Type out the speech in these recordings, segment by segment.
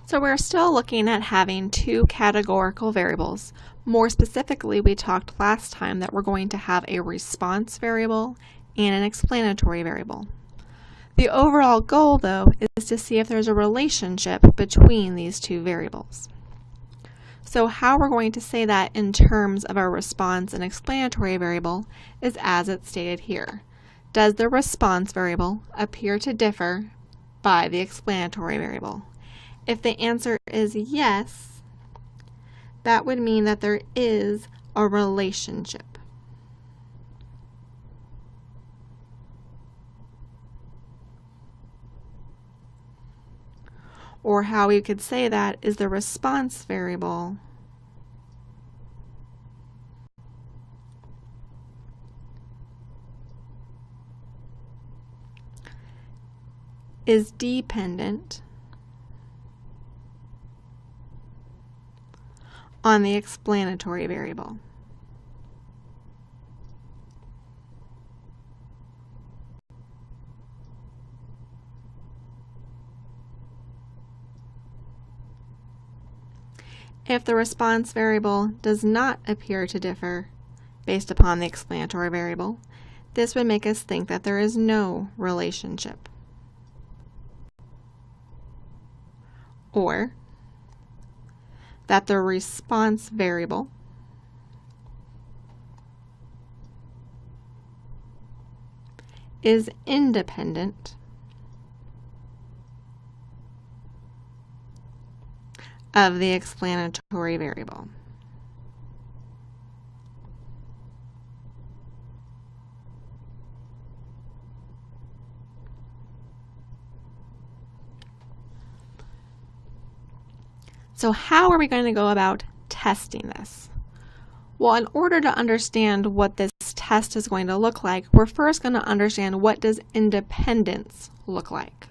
So we're still looking at having two categorical variables. More specifically, we talked last time that we're going to have a response variable and an explanatory variable. The overall goal, though, is to see if there's a relationship between these two variables. So how we're going to say that in terms of our response and explanatory variable is as it's stated here. Does the response variable appear to differ by the explanatory variable? If the answer is yes, that would mean that there is a relationship. Or how we could say that is the response variable is dependent on the explanatory variable. If the response variable does not appear to differ based upon the explanatory variable, this would make us think that there is no relationship. Or that the response variable is independent of the explanatory variable. So how are we going to go about testing this? Well, in order to understand what this test is going to look like, we're first going to understand what does independence look like.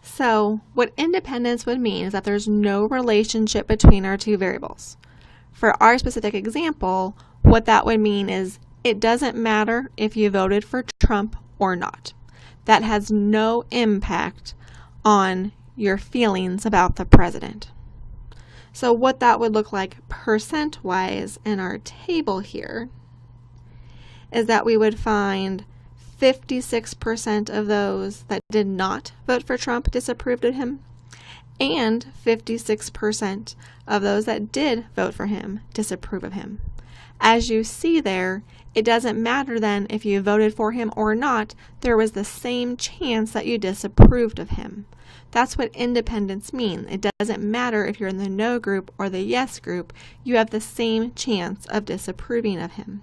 So what independence would mean is that there's no relationship between our two variables. For our specific example, what that would mean is it doesn't matter if you voted for Trump or not. That has no impact on your feelings about the president. So what that would look like percent-wise in our table here is that we would find 56% of those that did not vote for Trump disapproved of him, and 56% of those that did vote for him disapprove of him. As you see there, it doesn't matter then if you voted for him or not, there was the same chance that you disapproved of him. That's what independence means. It doesn't matter if you're in the no group or the yes group, you have the same chance of disapproving of him.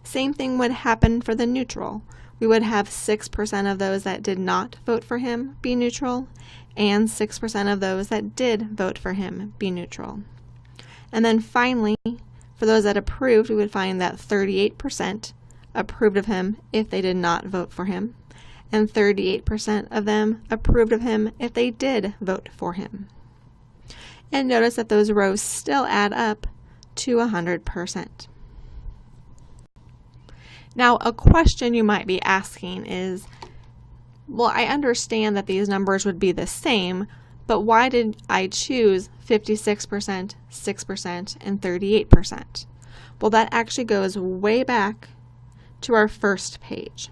Same thing would happen for the neutral. We would have 6% of those that did not vote for him be neutral, and 6% of those that did vote for him be neutral. And then finally, for those that approved, we would find that 38% approved of him if they did not vote for him, and 38% of them approved of him if they did vote for him. And notice that those rows still add up to 100%. Now, a question you might be asking is, well, I understand that these numbers would be the same, but why did I choose 56%, 6%, and 38%? Well, that actually goes way back to our first page.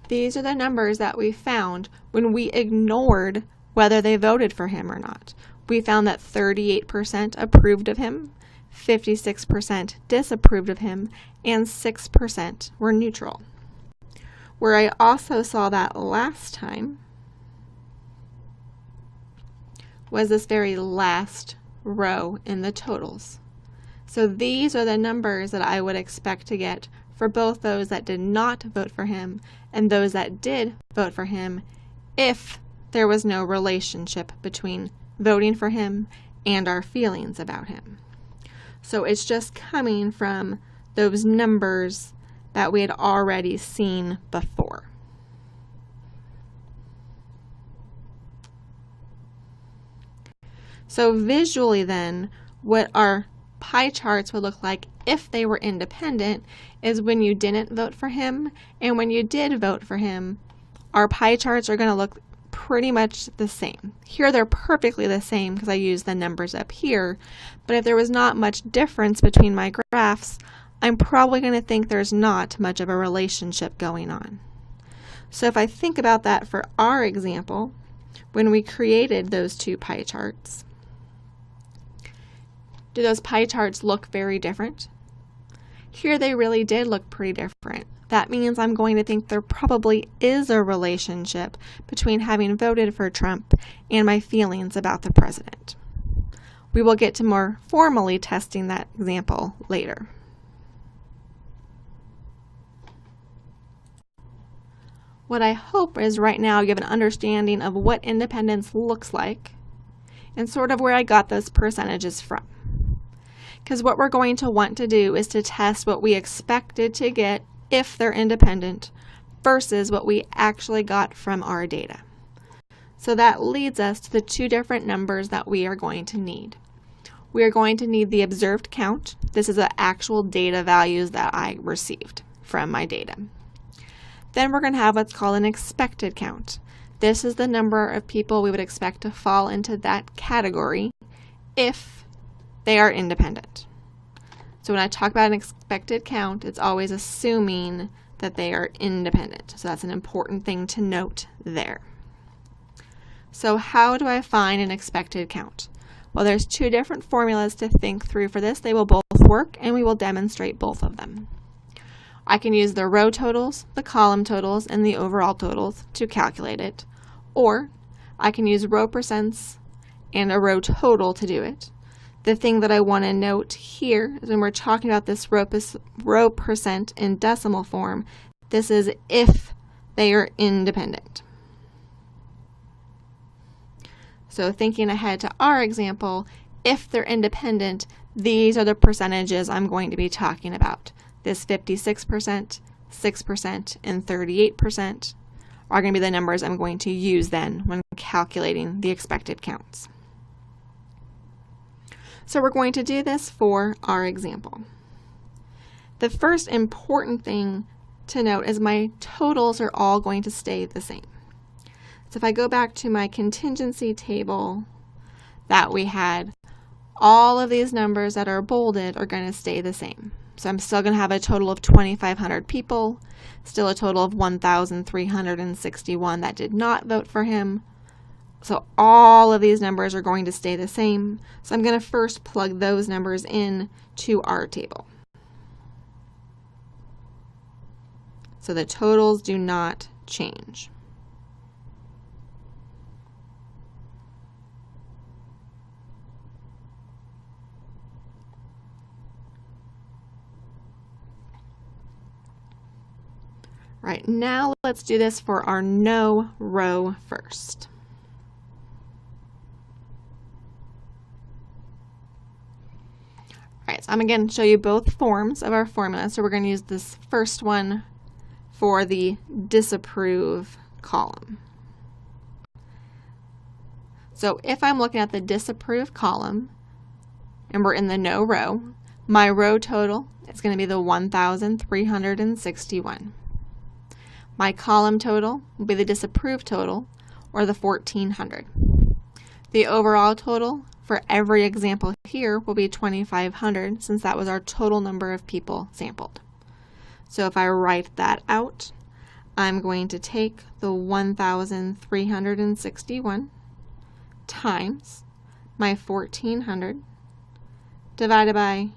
These are the numbers that we found when we ignored whether they voted for him or not. We found that 38% approved of him, 56% disapproved of him, and 6% were neutral. Where I also saw that last time was this very last row in the totals. So these are the numbers that I would expect to get for both those that did not vote for him and those that did vote for him if there was no relationship between voting for him and our feelings about him. So it's just coming from those numbers that we had already seen before. So visually then, what our pie charts would look like if they were independent is when you didn't vote for him, and when you did vote for him, our pie charts are going to look pretty much the same. Here they're perfectly the same because I used the numbers up here, but if there was not much difference between my graphs, I'm probably going to think there's not much of a relationship going on. So if I think about that for our example, when we created those two pie charts, do those pie charts look very different? Here they really did look pretty different. That means I'm going to think there probably is a relationship between having voted for Trump and my feelings about the president. We will get to more formally testing that example later. What I hope is right now you have an understanding of what independence looks like and sort of where I got those percentages from. Because what we're going to want to do is to test what we expected to get if they're independent versus what we actually got from our data. So that leads us to the two different numbers that we are going to need. We are going to need the observed count. This is the actual data values that I received from my data. Then we're going to have what's called an expected count. This is the number of people we would expect to fall into that category if they are independent. So when I talk about an expected count, it's always assuming that they are independent. So that's an important thing to note there. So how do I find an expected count? Well, there's two different formulas to think through for this. They will both work, and we will demonstrate both of them. I can use the row totals, the column totals, and the overall totals to calculate it. Or I can use row percents and a row total to do it. The thing that I want to note here is when we're talking about this row percent in decimal form, this is if they are independent. So thinking ahead to our example, if they're independent, these are the percentages I'm going to be talking about. This 56%, 6%, and 38% are going to be the numbers I'm going to use then when calculating the expected counts. So we're going to do this for our example. The first important thing to note is my totals are all going to stay the same. So if I go back to my contingency table that we had, all of these numbers that are bolded are going to stay the same. So I'm still going to have a total of 2,500 people, still a total of 1,361 that did not vote for him. So all of these numbers are going to stay the same. So I'm going to first plug those numbers in to our table. So the totals do not change. All right, now let's do this for our no row first. All right, so I'm again show you both forms of our formula. So we're going to use this first one for the disapprove column. So if I'm looking at the disapprove column and we're in the no row, my row total is going to be the 1,361. My column total will be the disapprove total, or the 1,400. The overall total for every example here will be 2,500, since that was our total number of people sampled. So if I write that out, I'm going to take the 1,361 times my 1,400 divided by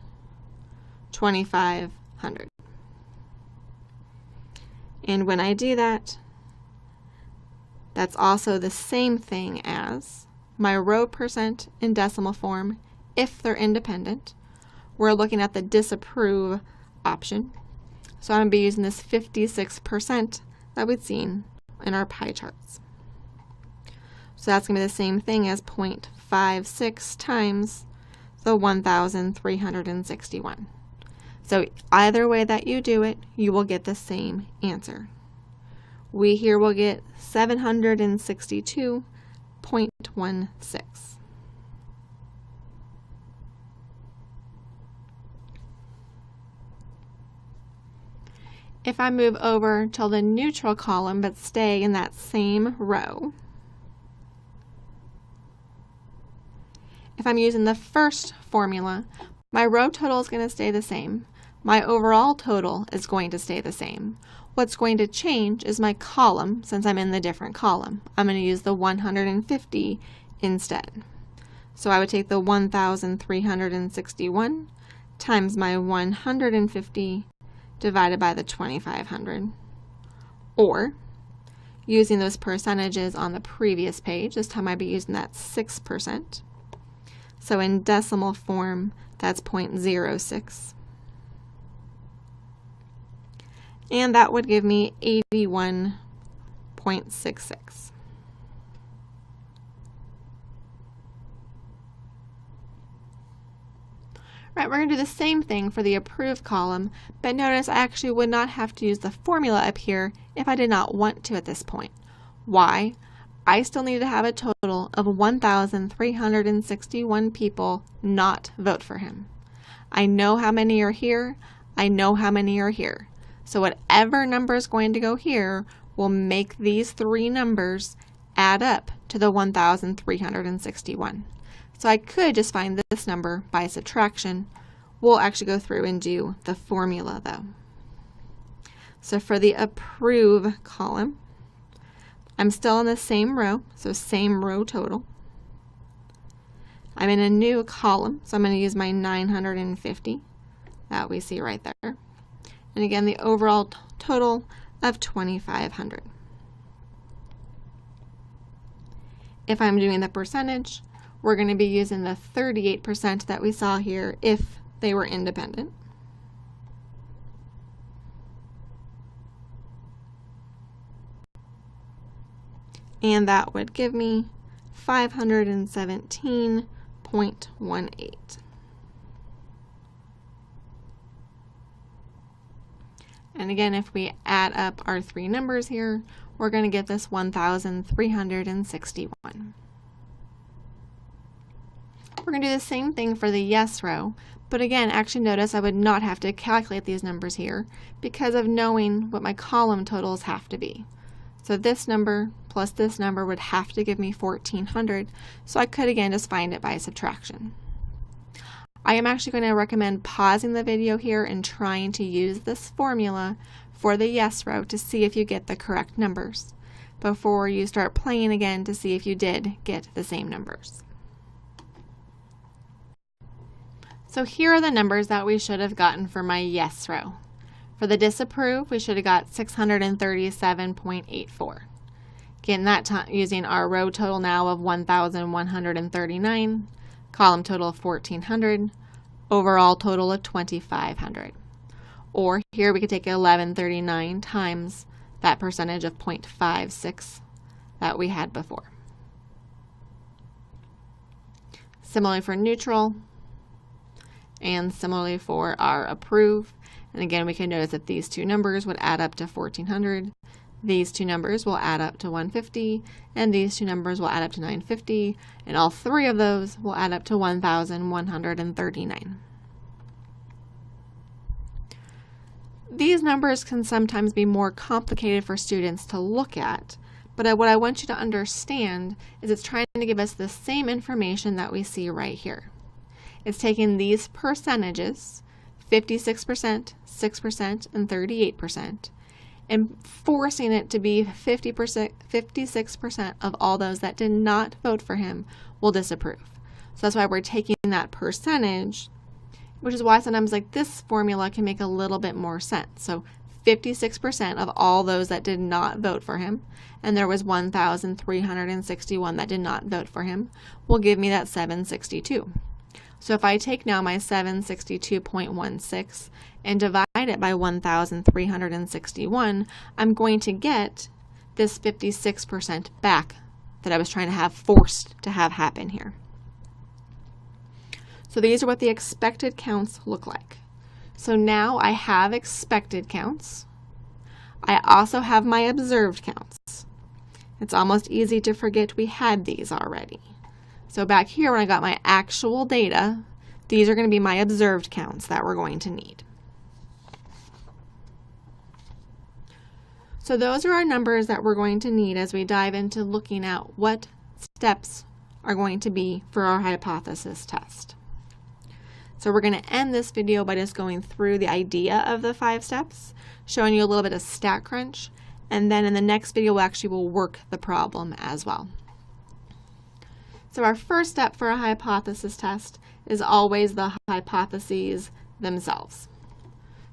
2,500. And when I do that, that's also the same thing as my row percent in decimal form if they're independent. We're looking at the disapprove option. So I'm going to be using this 56% that we've seen in our pie charts. So that's going to be the same thing as 0.56 times the 1,361. So either way that you do it, you will get the same answer. We here will get 762.16. If I move over to the neutral column but stay in that same row, if I'm using the first formula, my row total is going to stay the same. My overall total is going to stay the same. What's going to change is my column, since I'm in the different column. I'm going to use the 150 instead. So I would take the 1,361 times my 150 divided by the 2,500. Or, using those percentages on the previous page, this time I'd be using that 6%. So in decimal form, that's 0.06. And that would give me 81.66. Right, we're going to do the same thing for the approved column, but notice I actually would not have to use the formula up here if I did not want to at this point. Why? I still need to have a total of 1,361 people not vote for him. I know how many are here. I know how many are here. So whatever number is going to go here will make these three numbers add up to the 1,361. So I could just find this number by subtraction. We'll actually go through and do the formula though. So for the approve column, I'm still in the same row, so same row total. I'm in a new column, so I'm going to use my 950 that we see right there. And again, the overall total of 2,500. If I'm doing the percentage, we're going to be using the 38% that we saw here if they were independent. And that would give me 517.18. And again, if we add up our three numbers here, we're going to get this 1,361. We're going to do the same thing for the yes row, but again, actually notice I would not have to calculate these numbers here because of knowing what my column totals have to be. So this number plus this number would have to give me 1,400, so I could again just find it by subtraction. I am actually going to recommend pausing the video here and trying to use this formula for the yes row to see if you get the correct numbers before you start playing again to see if you did get the same numbers. So here are the numbers that we should have gotten for my yes row. For the disapprove, we should have got 637.84. Again, that time using our row total now of 1,139, column total of 1,400, overall total of 2,500. Or here we could take 1,139 times that percentage of 0.56 that we had before. Similarly for neutral, and similarly for our approve. And again, we can notice that these two numbers would add up to 1,400. These two numbers will add up to 150, and these two numbers will add up to 950, and all three of those will add up to 1,139. These numbers can sometimes be more complicated for students to look at, but what I want you to understand is it's trying to give us the same information that we see right here. It's taking these percentages, 56%, 6%, and 38%, and forcing it to be 50%, 56% of all those that did not vote for him will disapprove. So that's why we're taking that percentage, which is why sometimes like this formula can make a little bit more sense. So 56% of all those that did not vote for him, and there was 1,361 that did not vote for him, will give me that 762. So if I take now my 762.16 and divide it by 1,361, I'm going to get this 56% back that I was trying to have forced to have happen here. So these are what the expected counts look like. So now I have expected counts. I also have my observed counts. It's almost easy to forget we had these already. So back here when I got my actual data, these are going to be my observed counts that we're going to need. So those are our numbers that we're going to need as we dive into looking at what steps are going to be for our hypothesis test. So we're going to end this video by just going through the idea of the 5 steps, showing you a little bit of StatCrunch, and then in the next video we'll work the problem as well. So our first step for a hypothesis test is always the hypotheses themselves.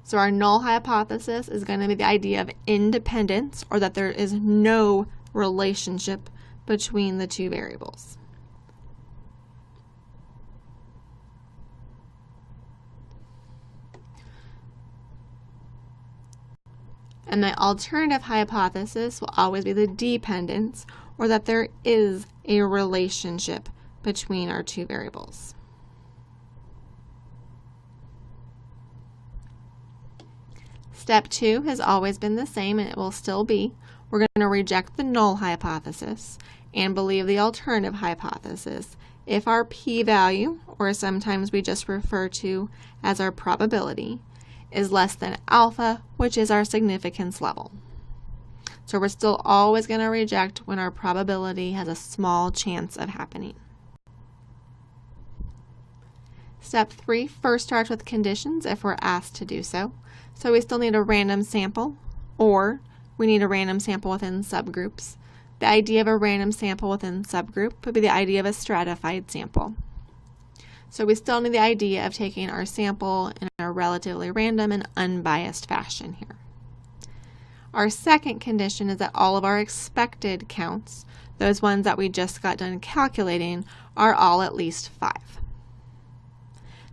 So our null hypothesis is going to be the idea of independence, or that there is no relationship between the two variables. And the alternative hypothesis will always be the dependence, or that there is a relationship between our two variables. Step 2 has always been the same, and it will still be. We're going to reject the null hypothesis and believe the alternative hypothesis if our p-value, or sometimes we just refer to as our probability, is less than alpha, which is our significance level. So we're still always going to reject when our probability has a small chance of happening. Step 3 first starts with conditions if we're asked to do so. So we still need a random sample, or we need a random sample within subgroups. The idea of a random sample within subgroup would be the idea of a stratified sample. So we still need the idea of taking our sample in a relatively random and unbiased fashion here. Our second condition is that all of our expected counts, those ones that we just got done calculating, are all at least 5.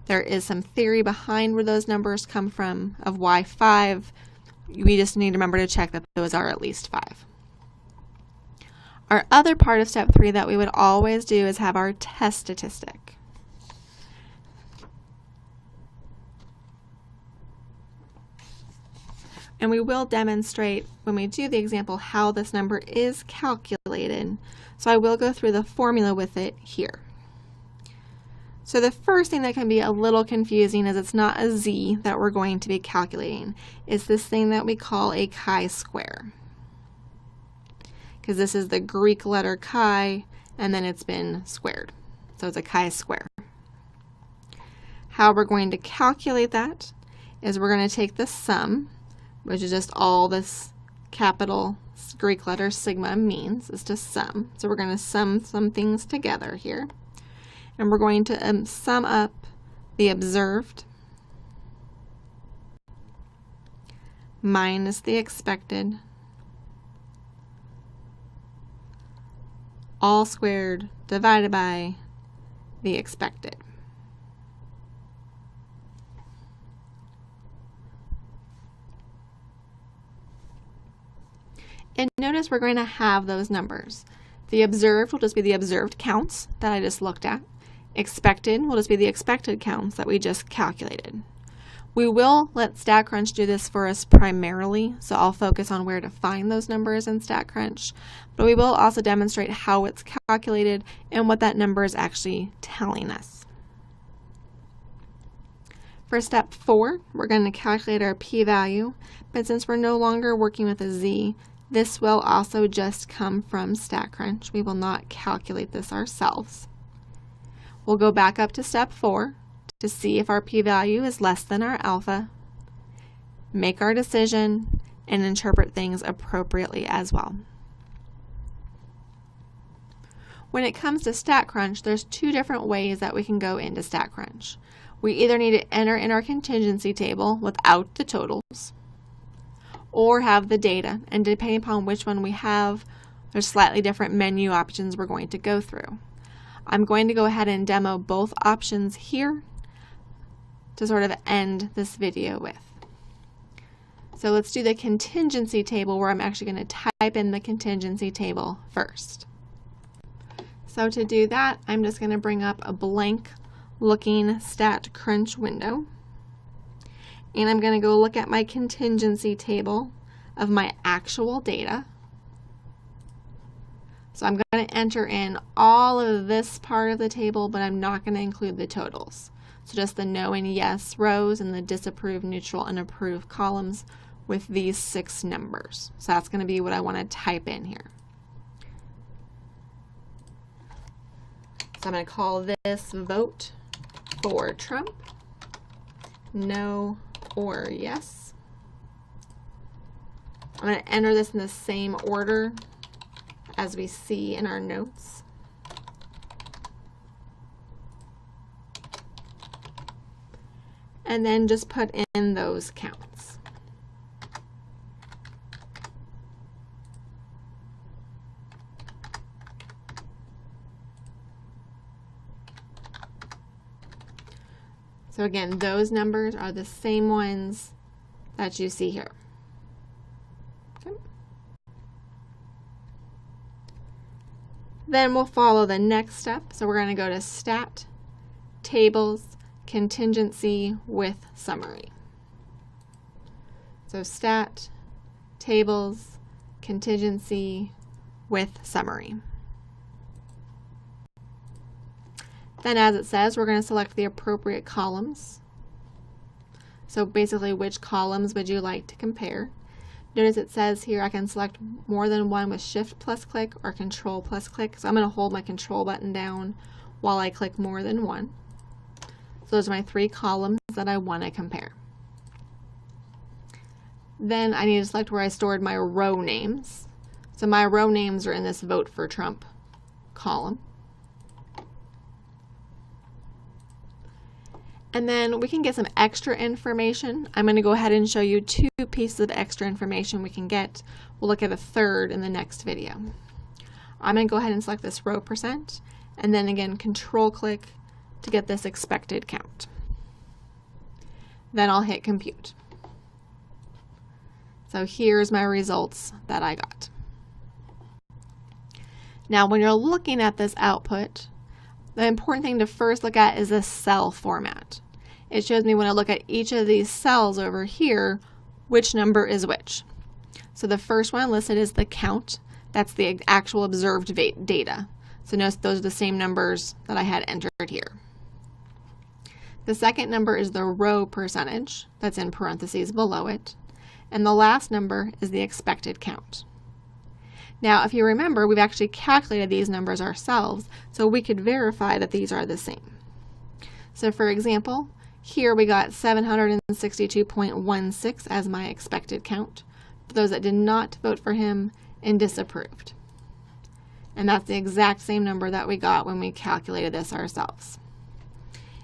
There is some theory behind where those numbers come from of why 5. We just need to remember to check that those are at least 5. Our other part of step 3 that we would always do is have our test statistic. And we will demonstrate when we do the example how this number is calculated. So I will go through the formula with it here. So the first thing that can be a little confusing is it's not a z that we're going to be calculating. It's this thing that we call a chi-square. Because this is the Greek letter chi, and then it's been squared. So it's a chi-square. How we're going to calculate that is we're going to take the sum, which is just all this capital Greek letter sigma means, is to sum. So we're going to sum some things together here. And we're going to sum up the observed minus the expected, all squared divided by the expected. And notice we're going to have those numbers. The observed will just be the observed counts that I just looked at. Expected will just be the expected counts that we just calculated. We will let StatCrunch do this for us primarily, so I'll focus on where to find those numbers in StatCrunch, but we will also demonstrate how it's calculated and what that number is actually telling us. For step 4, we're going to calculate our p-value, but since we're no longer working with a z, this will also just come from StatCrunch. We will not calculate this ourselves. We'll go back up to step 4 to see if our p-value is less than our alpha, make our decision, and interpret things appropriately as well. When it comes to StatCrunch, there's 2 different ways that we can go into StatCrunch. We either need to enter in our contingency table without the totals, or have the data, and depending upon which one we have, there's slightly different menu options we're going to go through. I'm going to go ahead and demo both options here to sort of end this video with. So let's do the contingency table, where I'm actually going to type in the contingency table first. So to do that, I'm just going to bring up a blank looking StatCrunch window. And I'm going to go look at my contingency table of my actual data. So I'm going to enter in all of this part of the table, but I'm not going to include the totals. So just the no and yes rows and the disapprove, neutral, and approve columns with these 6 numbers. So that's going to be what I want to type in here. So I'm going to call this vote for Trump, no or yes. I'm going to enter this in the same order as we see in our notes. And then just put in those counts. So again, those numbers are the same ones that you see here. Okay. Then we'll follow the next step. So we're going to go to Stat, Tables, Contingency with Summary. So Stat, Tables, Contingency with Summary. Then, as it says, we're going to select the appropriate columns. So basically, which columns would you like to compare? Notice it says here I can select more than one with Shift plus click or Control plus click. So I'm going to hold my Control button down while I click more than one. So those are my 3 columns that I want to compare. Then I need to select where I stored my row names. So my row names are in this Vote for Trump column. And then we can get some extra information. I'm going to go ahead and show you 2 pieces of extra information we can get. We'll look at a third in the next video. I'm going to go ahead and select this row percent, and then again Control click to get this expected count. Then I'll hit compute. So here's my results that I got. Now when you're looking at this output, the important thing to first look at is the cell format. It shows me when I look at each of these cells over here, which number is which. So the first one listed is the count. That's the actual observed data. So notice those are the same numbers that I had entered here. The second number is the row percentage, that's in parentheses below it. And the last number is the expected count. Now, if you remember, we've actually calculated these numbers ourselves, so we could verify that these are the same. So for example, here we got 762.16 as my expected count for those that did not vote for him and disapproved. And that's the exact same number that we got when we calculated this ourselves.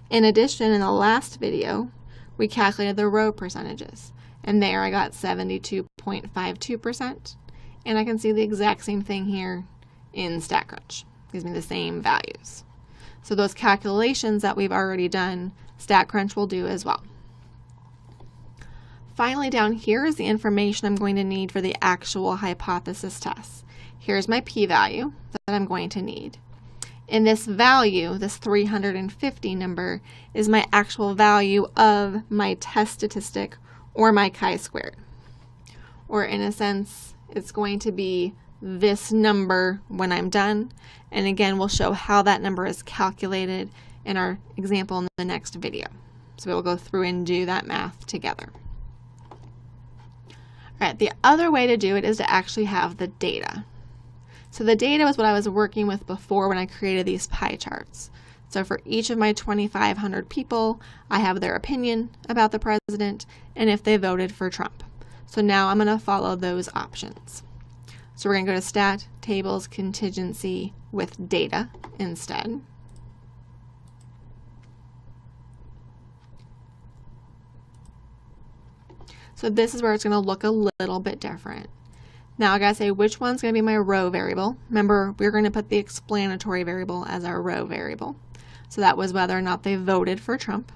In addition, in the last video, we calculated the row percentages, and there I got 72.52%. And I can see the exact same thing here in StatCrunch. It gives me the same values. So those calculations that we've already done, StatCrunch will do as well. Finally, down here is the information I'm going to need for the actual hypothesis test. Here's my p-value that I'm going to need. And this value, this 350 number, is my actual value of my test statistic or my chi-squared. Or in a sense, it's going to be this number when I'm done. And again, we'll show how that number is calculated in our example in the next video. So we'll go through and do that math together. All right, the other way to do it is to actually have the data. So the data was what I was working with before when I created these pie charts. So for each of my 2,500 people, I have their opinion about the president and if they voted for Trump. So now I'm going to follow those options. So we're going to go to Stat, Tables, Contingency with Data instead. So this is where it's going to look a little bit different. Now I got to say which one's going to be my row variable. Remember, we're going to put the explanatory variable as our row variable. So that was whether or not they voted for Trump.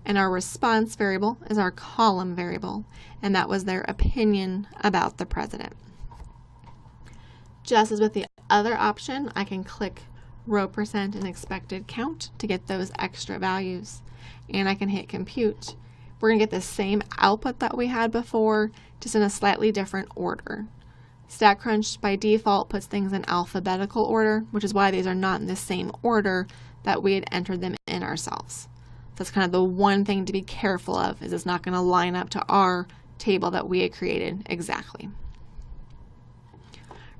And our response variable is our column variable, and that was their opinion about the president. Just as with the other option, I can click row percent and expected count to get those extra values, and I can hit compute. We're going to get the same output that we had before, just in a slightly different order. StatCrunch by default puts things in alphabetical order, which is why these are not in the same order that we had entered them in ourselves. That's kind of the one thing to be careful of, is it's not going to line up to our table that we had created exactly.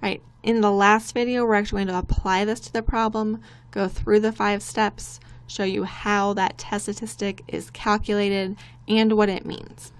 Right, in the last video, we're actually going to apply this to the problem, go through the 5 steps, show you how that test statistic is calculated and what it means.